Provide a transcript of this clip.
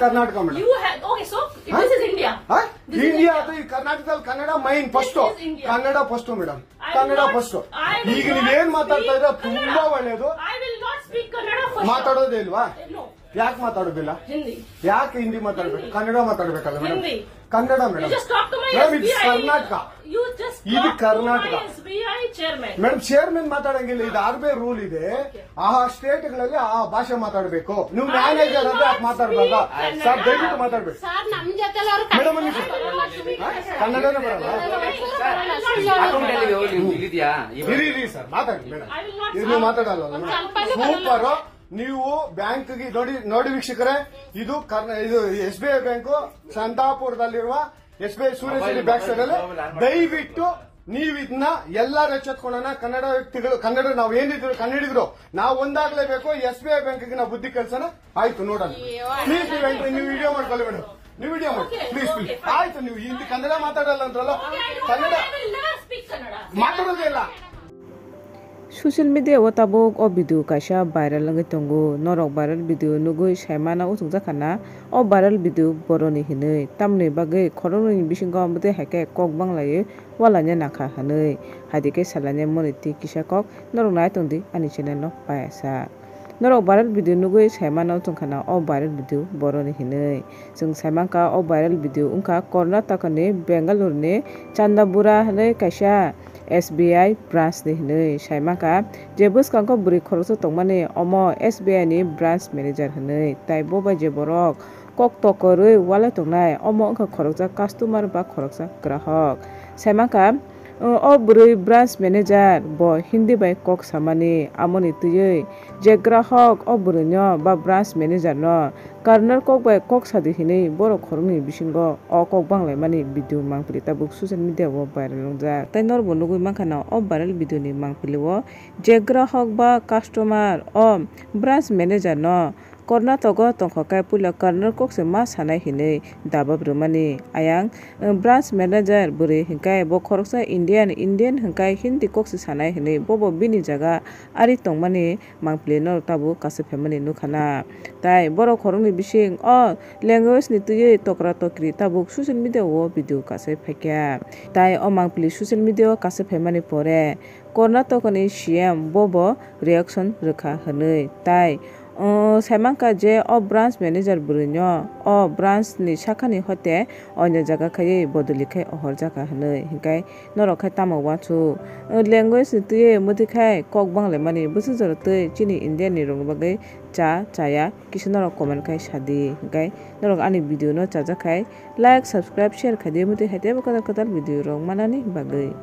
Karnataka, madam. You have okay, so this is India. India, Karnataka, Kannada main first. Kannada first, madam. Kannada first. ಈಗ ನೀವೇನ್ ಮಾತಾಡ್ತಾ ಇದ್ದೀರಾ ತುಂಬಾ ಒಳ್ಳೇದು. I will not speak Kannada first. ಮಾತಾಡೋದೇ ಇಲ್ವಾ? No. ಯಾಕೆ ಮಾತಾಡೋದಿಲ್ಲ? ಹಿಂದಿ. ಯಾಕೆ ಹಿಂದಿ ಮಾತಾಡಬೇಕು? ಕನ್ನಡ ಮಾತಾಡಬೇಕಲ್ಲ madam. Hindi. Kannada madam. You just talk to my madam SBI. ಇದು ಕರ್ನಾಟಕ. You just ಇದು talk Karnataka. to my SBI chairman. Madam chairman ಮಾತಾಡಂಗಿಲ್ಲ, ಇದು ಆರ್ಬಿ ರೂಲ್ ಇದೆ. ಆ ಸ್ಟೇಟ್ ಗಳಲ್ಲಿ ಆ ಭಾಷೆ ಮಾತಾಡಬೇಕು. ನೀವು ಮ್ಯಾನೇಜರ್ ಅಂದ್ರೆ ಯಾಕೆ ಮಾತಾಡಬಾರ್ದ? ಸರ್ ದಯವಿಟ್ಟು ಮಾತಾಡ್ಬೇಕು. ಸರ್ ನಮ್ ಜೊತೆ ಮೇಡಮ್ ಕನ್ನಡನೇ ಬರಲ್ಲ. ಇರಿ ಸರ್ ಮಾತಾಡಿ ಮೇಡಮ್. ಇದು ನೀವು ಮಾತಾಡಲ್ಲ ಸೂಪರ್. ನೀವು ಬ್ಯಾಂಕ್ ನೋಡಿ ವೀಕ್ಷಕರೇ, ಇದು SBI ಬ್ಯಾಂಕು ಸಂತಾಪುರದಲ್ಲಿರುವ SBI ಸೂರ್ಯಶ್ರೀ ಬ್ಯಾಕ್ ಸೈಡ್ ಅಲ್ಲಿ. ದಯವಿಟ್ಟು ನೀವು ಇದನ್ನ ಎಲ್ಲಾರು ಎಚ್ಚೆತ್ಕೊಳ್ಳೋಣ. ಕನ್ನಡ ವ್ಯಕ್ತಿಗಳು, ಕನ್ನಡ ನಾವು ಏನಿದ್ರು ಕನ್ನಡಿಗರು ನಾವು ಒಂದಾಗ್ಲೇಬೇಕು. SBI ಬ್ಯಾಂಕ್ಗೆ ನಾವು ಬುದ್ಧಿ ಕಲ್ಸೋಣ. ಆಯ್ತು ನೋಡೋಣ. ಪ್ಲೀಸ್ ನೀವು ವಿಡಿಯೋ ಮಾಡ್ಕೊಳ್ಳಿ ಮೇಡಮ್. ನೀವು ವಿಡಿಯೋ ಮಾಡಿ ಪ್ಲೀಸ್. ಆಯ್ತು, ನೀವು ಹಿಂದಿ ಕನ್ನಡ ಮಾತಾಡಲ್ಲ ಅಂದ್ರಲ್ಲ, ಕನ್ನಡ ಮಾತಾಡೋದೇ ಇಲ್ಲ. Social media watabok o video kaisa viral langai tongo. Norok viral video nugui saimana usung jakana o viral video boroni hinui. Tamni bagai khoroni bisingo amute haike kok banglai walanya nakha hanui. Hadike salanya moniti kisa kok norok nai tongdi ani channel no paisa. Norok viral video nugui saimana usung kana o viral video boroni hinui. Jung saimanka o viral video ungka Karnataka ni Bangalore ni Chandabura hanui kaisa SBI branch ni hinui saimaka je bwskangko buri khoroksa tongmani omo SBI ni branch manager hinui tai bobai je borok kok tokorui wala tongnai omo ongka khoroksa customer ba khoroksa grahak saimaka o buri branch manager bo hindi bai kok samani amoni tuyui je grahak o buri no ba branch manager no karnar kok bai kok sadi hinui borok khorokni bisingo o kok banglai mani video mangpili tabuk social media o viral longjak tai norbo nugui mankhana o viral video ni mangpili o je grahak ba customer o branch manager no Karnataka tongkhakai pula karnar kokse ma sanai hinui daba brumani ayang branch manager buri hingkai bo khoroksa Indian hingkai hindi kokse sanai hinui bobo bini jaga ari tongmani mangpili no tabu kase family nukhana tai borok khorokni bising o language ni tuyui tokra tokri tabuk social media o video kase phaikya tai o mangpili social media kase family pore Karnataka ni CM bobo reaction rokha hinui tai saimangka je o branch manager burinyo o branch ni sakani hote onyo jaga khai bodoli khai ohor jaka hinui hingkai norok khai tamo wachu language ni tuye muti khai kok banglai mani busu joro tui chini Indian ni rong bagai chaya kisi norok comment khai sadi hingkai norok ani video no chaja khai like subscribe share khai de muti haite kadal video rong manani bagai.